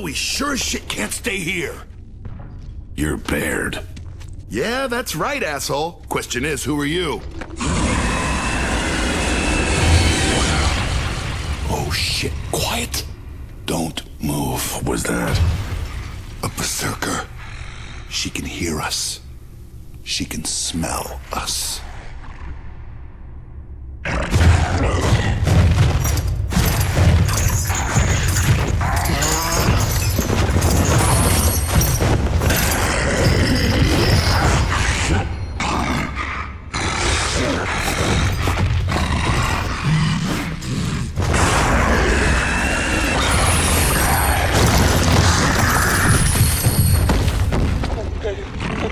we sure as shit can't stay here. You're Baird. Yeah, that's right, asshole. Question is, who are you? Oh shit, quiet. Don't move. What was that? A berserker. She can hear us. She can smell us.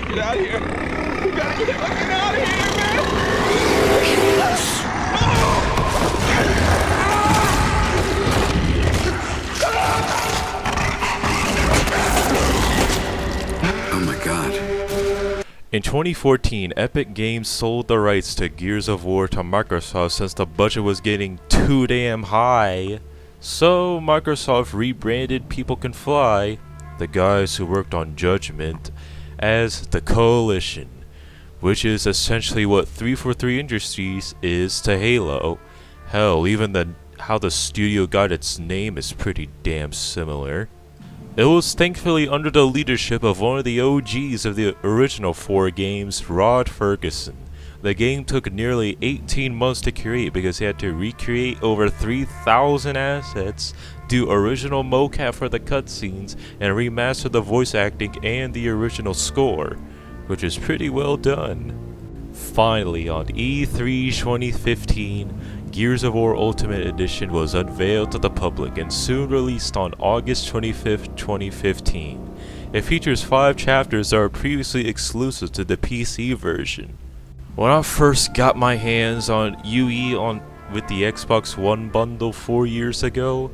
Get out of here. We gotta get fucking out of here, man. Oh my god. In 2014, Epic Games sold the rights to Gears of War to Microsoft since the budget was getting too damn high. So Microsoft rebranded People Can Fly, the guys who worked on Judgment, as the Coalition, which is essentially what 343 Industries is to Halo. Hell, even how the studio got its name is pretty damn similar. It was thankfully under the leadership of one of the OGs of the original 4 games, Rod Ferguson. The game took nearly 18 months to create because he had to recreate over 3,000 assets, do original mocap for the cutscenes, and remaster the voice acting and the original score, which is pretty well done. Finally, on E3 2015, Gears of War Ultimate Edition was unveiled to the public and soon released on August 25th, 2015. It features 5 chapters that are previously exclusive to the PC version. When I first got my hands on UE with the Xbox One bundle 4 years ago,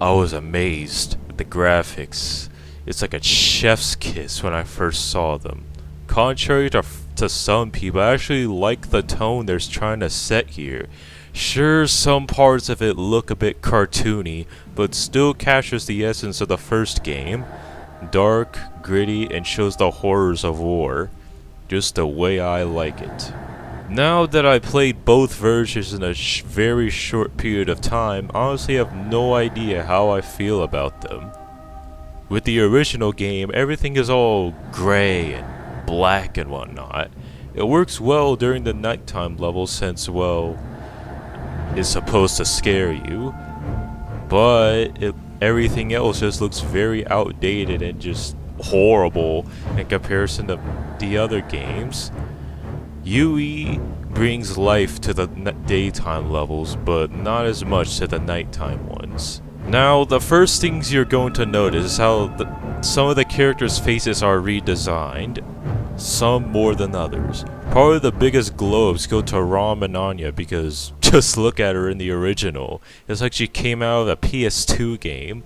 I was amazed with the graphics. It's like a chef's kiss when I first saw them. Contrary to some people, I actually like the tone they're trying to set here. Sure, some parts of it look a bit cartoony, but still captures the essence of the first game. Dark, gritty, and shows the horrors of war. Just the way I like it. Now that I played both versions in a very short period of time, I honestly have no idea how I feel about them. With the original game, everything is all gray and black and whatnot. It works well during the nighttime levels since, well, it's supposed to scare you, but everything else just looks very outdated and just horrible in comparison to the other games. UE brings life to the daytime levels, but not as much to the nighttime ones. Now, the first things you're going to notice is how some of the characters' faces are redesigned, some more than others. Probably the biggest glow-ups go to Rom and Anya because just look at her in the original. It's like she came out of a PS2 game.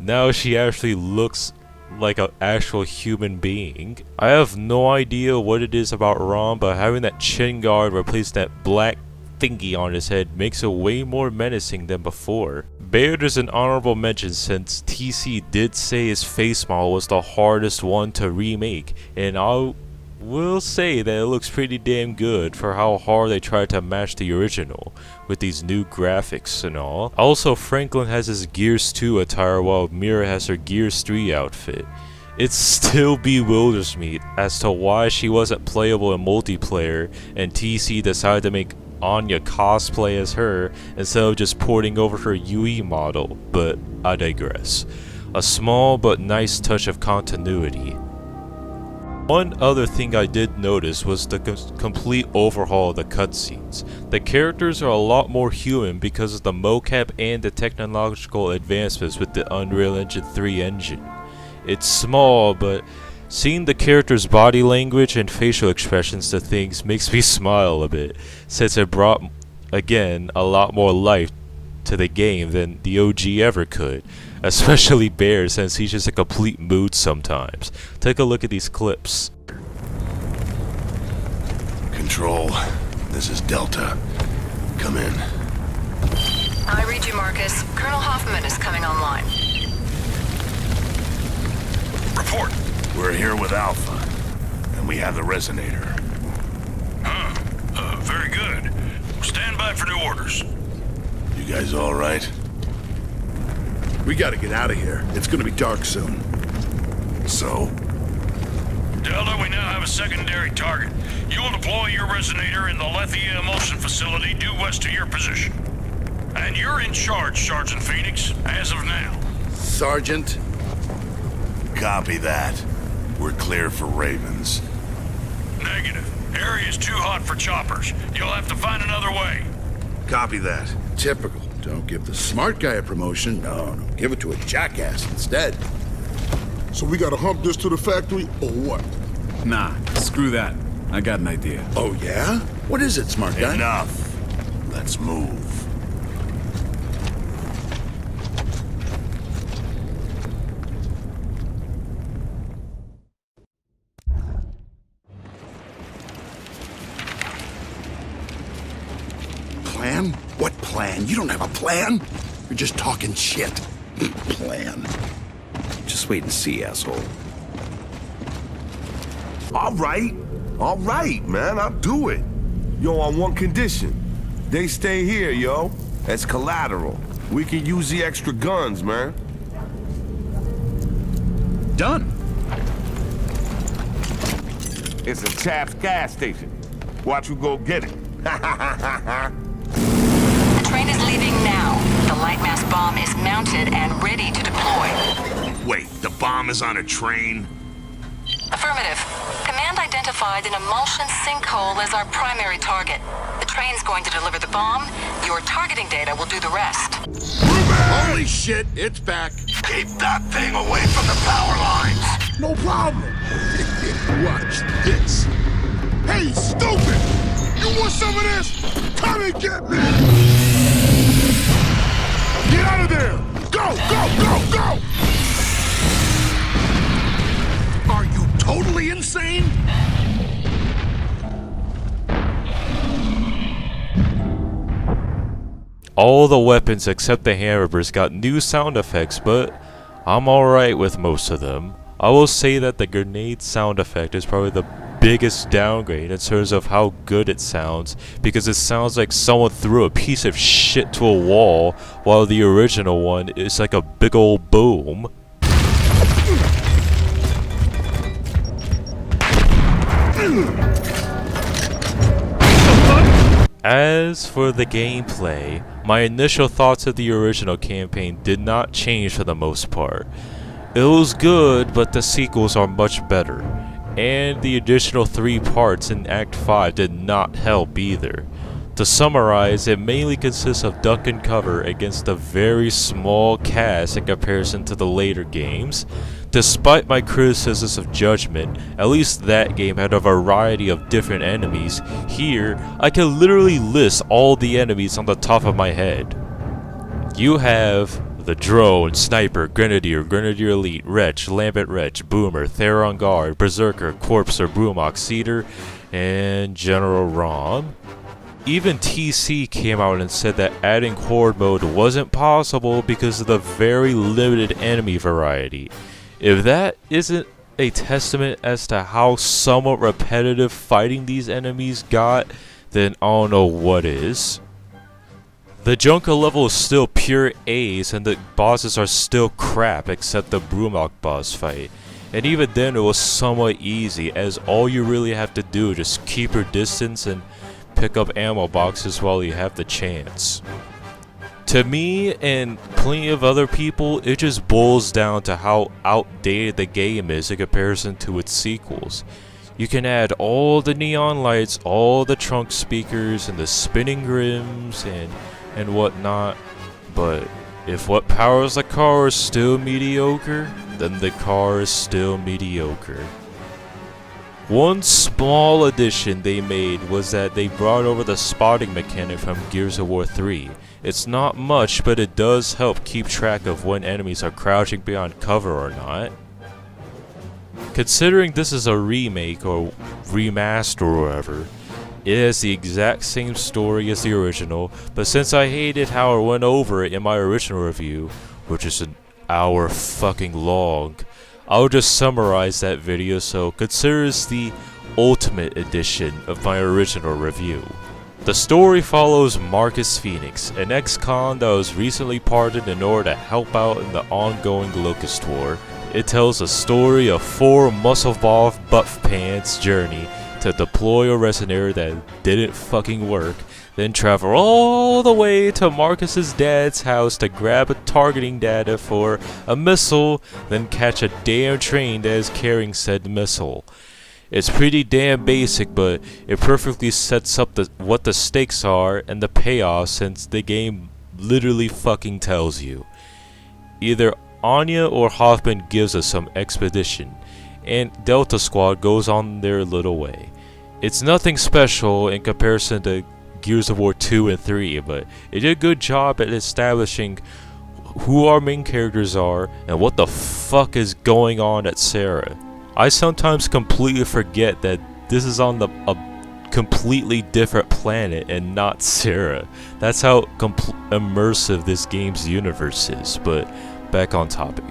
Now she actually looks like an actual human being. I have no idea what it is about Rom, but having that chin guard replace that black thingy on his head makes it way more menacing than before. Baird is an honorable mention since TC did say his face model was the hardest one to remake, and I will say that it looks pretty damn good for how hard they tried to match the original with these new graphics and all. Also, Franklin has his Gears 2 attire while Mira has her Gears 3 outfit. It still bewilders me as to why she wasn't playable in multiplayer and TC decided to make Anya cosplay as her instead of just porting over her UE model, but I digress. A small but nice touch of continuity. One other thing I did notice was the complete overhaul of the cutscenes. The characters are a lot more human because of the mocap and the technological advancements with the Unreal Engine 3 engine. It's small, but seeing the characters' body language and facial expressions to things makes me smile a bit, since it brought, again, a lot more life to the game than the OG ever could. Especially Bear, since he's just a complete mood sometimes. Take a look at these clips. Control, this is Delta. Come in. I read you, Marcus. Colonel Hoffman is coming online. We're here with Alpha, and we have the resonator. Very good. Stand by for new orders. You guys all right? We gotta get out of here. It's gonna be dark soon. So? Delta, we now have a secondary target. You will deploy your resonator in the Lethia Emulsion facility due west of your position. And you're in charge, Sergeant Phoenix, as of now. Sergeant? Copy that. We're clear for Ravens. Negative. Area's too hot for choppers. You'll have to find another way. Copy that. Typical. Don't give the smart guy a promotion. No, give it to a jackass instead. So we gotta hump this to the factory, or what? Nah, screw that. I got an idea. Oh, yeah? What is it, smart guy? Enough. Let's move. Plan? What plan? You don't have a plan. You're just talking shit. Plan. Just wait and see, asshole. All right, man, I'll do it. Yo, on one condition. They stay here, yo. As collateral. We can use the extra guns, man. Done. It's a chap's gas station. Watch who go get it. The train is leaving now. The light mass bomb is mounted and ready to deploy. Wait, the bomb is on a train? Affirmative. Command identified an emulsion sinkhole as our primary target. The train's going to deliver the bomb. Your targeting data will do the rest. Holy shit, it's back. Keep that thing away from the power lines! No problem. Watch this. Hey, stupid! You want some of this? Come and get me! Get out of there! Go, go, go, go! Are you totally insane? All the weapons except the hammers got new sound effects, but I'm alright with most of them. I will say that the grenade sound effect is probably the biggest downgrade in terms of how good it sounds, because it sounds like someone threw a piece of shit to a wall, while the original one is like a big old boom. As for the gameplay, my initial thoughts of the original campaign did not change for the most part. It was good, but the sequels are much better, and the additional 3 parts in Act 5 did not help either. To summarize, it mainly consists of duck and cover against a very small cast in comparison to the later games. Despite my criticisms of Judgment, at least that game had a variety of different enemies. Here, I can literally list all the enemies on the top of my head. You have the Drone, Sniper, Grenadier, Grenadier Elite, Wretch, Lambent Wretch, Boomer, Theron Guard, Berserker, Corpser, Boomok, Cedar, and General Rom. Even TC came out and said that adding Horde mode wasn't possible because of the very limited enemy variety. If that isn't a testament as to how somewhat repetitive fighting these enemies got, then I don't know what is. The Junker level is still pure A's and the bosses are still crap except the Brumok boss fight. And even then it was somewhat easy, as all you really have to do is just keep your distance and pick up ammo boxes while you have the chance. To me and plenty of other people, it just boils down to how outdated the game is in comparison to its sequels. You can add all the neon lights, all the trunk speakers, and the spinning rims and whatnot, but if what powers the car is still mediocre, then the car is still mediocre. One small addition they made was that they brought over the spotting mechanic from Gears of War 3. It's not much, but it does help keep track of when enemies are crouching behind cover or not. Considering this is a remake or remaster or whatever, it has the exact same story as the original, but since I hated how I went over it in my original review, which is an hour fucking long, I'll just summarize that video, so consider it the ultimate edition of my original review. The story follows Marcus Phoenix, an ex-con that was recently pardoned in order to help out in the ongoing Locust War. It tells a story of 4 muscle-boff buff pants journey to deploy a resonator that didn't fucking work, then travel all the way to Marcus's dad's house to grab a targeting data for a missile, then catch a damn train that is carrying said missile. It's pretty damn basic, but it perfectly sets up what the stakes are and the payoff, since the game literally fucking tells you. Either Anya or Hoffman gives us some expedition, and Delta Squad goes on their little way. It's nothing special in comparison to Gears of War 2 and 3, but it did a good job at establishing who our main characters are and what the fuck is going on at Sarah. I sometimes completely forget that this is on a completely different planet and not Sarah. That's how immersive this game's universe is, but back on topic.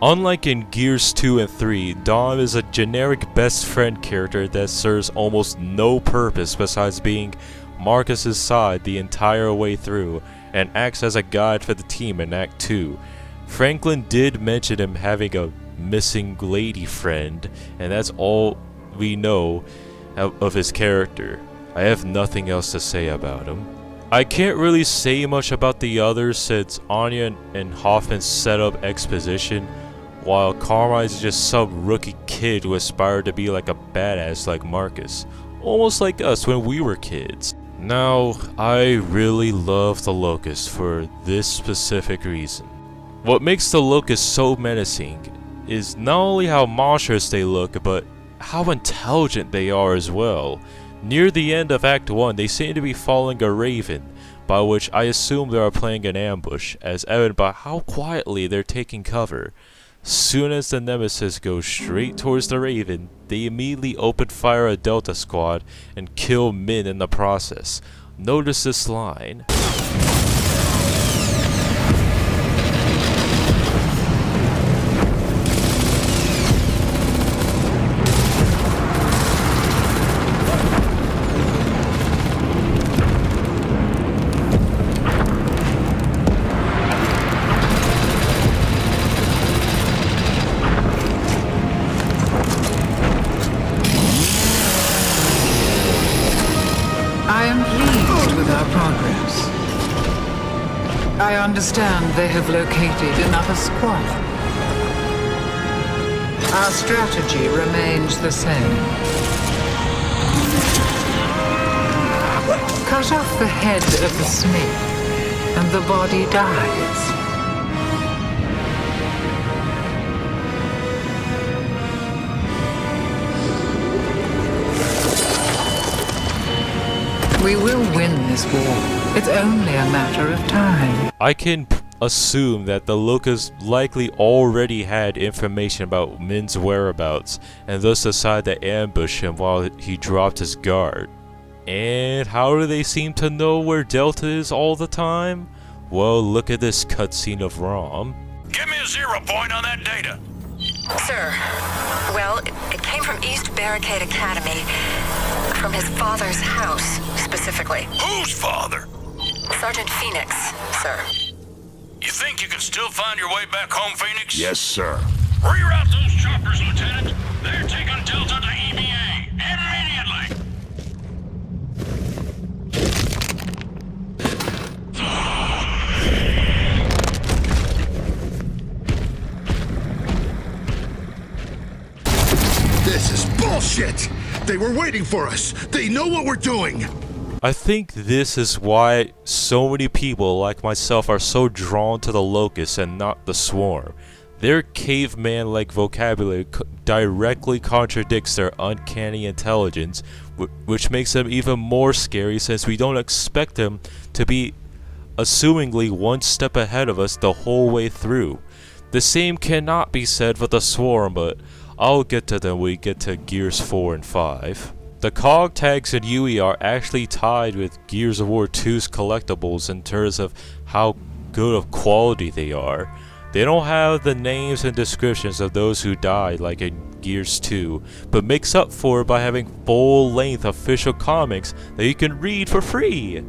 Unlike in Gears 2 and 3, Dom is a generic best friend character that serves almost no purpose besides being Marcus's side the entire way through, and acts as a guide for the team in Act 2. Franklin did mention him having a missing lady friend, and that's all we know of his character. I have nothing else to say about him. I can't really say much about the others, since Anya and Hoffman set up exposition, while Carmine is just some rookie kid who aspired to be like a badass like Marcus, almost like us when we were kids. Now, I really love the Locust for this specific reason. What makes the Locust so menacing is not only how monstrous they look, but how intelligent they are as well. Near the end of Act 1, they seem to be following a raven, by which I assume they are playing an ambush, as evident by how quietly they're taking cover. Soon as the Nemesis goes straight towards the raven, they immediately open fire at Delta Squad and kill Min in the process. Notice this line. I understand they have located another squad. Our strategy remains the same. Cut off the head of the snake, and the body dies. We will win this war. It's only a matter of time. I can assume that the Locust likely already had information about Min's whereabouts, and thus decided to ambush him while he dropped his guard. And how do they seem to know where Delta is all the time? Well, look at this cutscene of ROM. Give me a 0 point on that data. Sir, well, it came from East Barricade Academy. From his father's house, specifically. Whose father? Sergeant Phoenix, sir. You think you can still find your way back home, Phoenix? Yes, sir. Reroute those choppers, Lieutenant. They're taking Delta to EBA. Immediately. This is bullshit! They were waiting for us! They know what we're doing! I think this is why so many people like myself are so drawn to the Locust and not the Swarm. Their caveman-like vocabulary directly contradicts their uncanny intelligence, which makes them even more scary since we don't expect them to be assumingly one step ahead of us the whole way through. The same cannot be said for the Swarm, but I'll get to them when we get to Gears 4 and 5. The cog tags in UE are actually tied with Gears of War 2's collectibles in terms of how good of quality they are. They don't have the names and descriptions of those who died like in Gears 2, but makes up for it by having full-length official comics that you can read for free.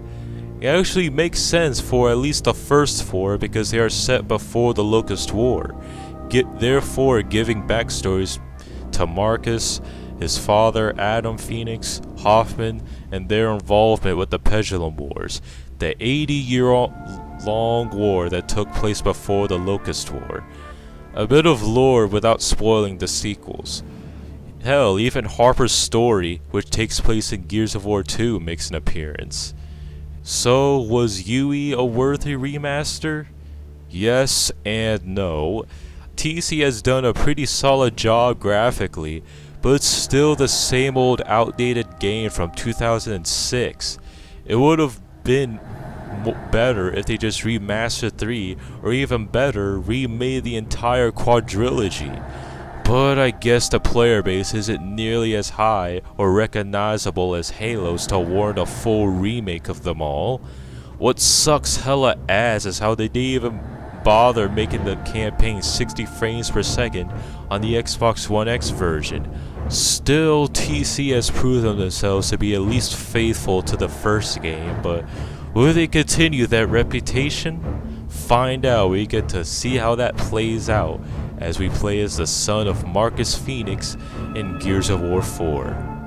It actually makes sense for at least the first 4 because they are set before the Locust War, therefore giving backstories to Marcus, his father Adam Phoenix, Hoffman, and their involvement with the Pendulum Wars, the 80-year-long war that took place before the Locust War. A bit of lore without spoiling the sequels. Hell, even Harper's story, which takes place in Gears of War 2, makes an appearance. So, was UE a worthy remaster? Yes and no. TC has done a pretty solid job graphically, but it's still the same old outdated game from 2006. It would have been better if they just remastered 3, or even better, remade the entire quadrilogy. But I guess the player base isn't nearly as high or recognizable as Halo's to warrant a full remake of them all. What sucks hella ass is how they didn't even bother making the campaign 60 frames per second on the Xbox One X version. Still, TC has proven themselves to be at least faithful to the first game, but will they continue that reputation? Find out. We get to see how that plays out as we play as the son of Marcus Phoenix in Gears of War 4.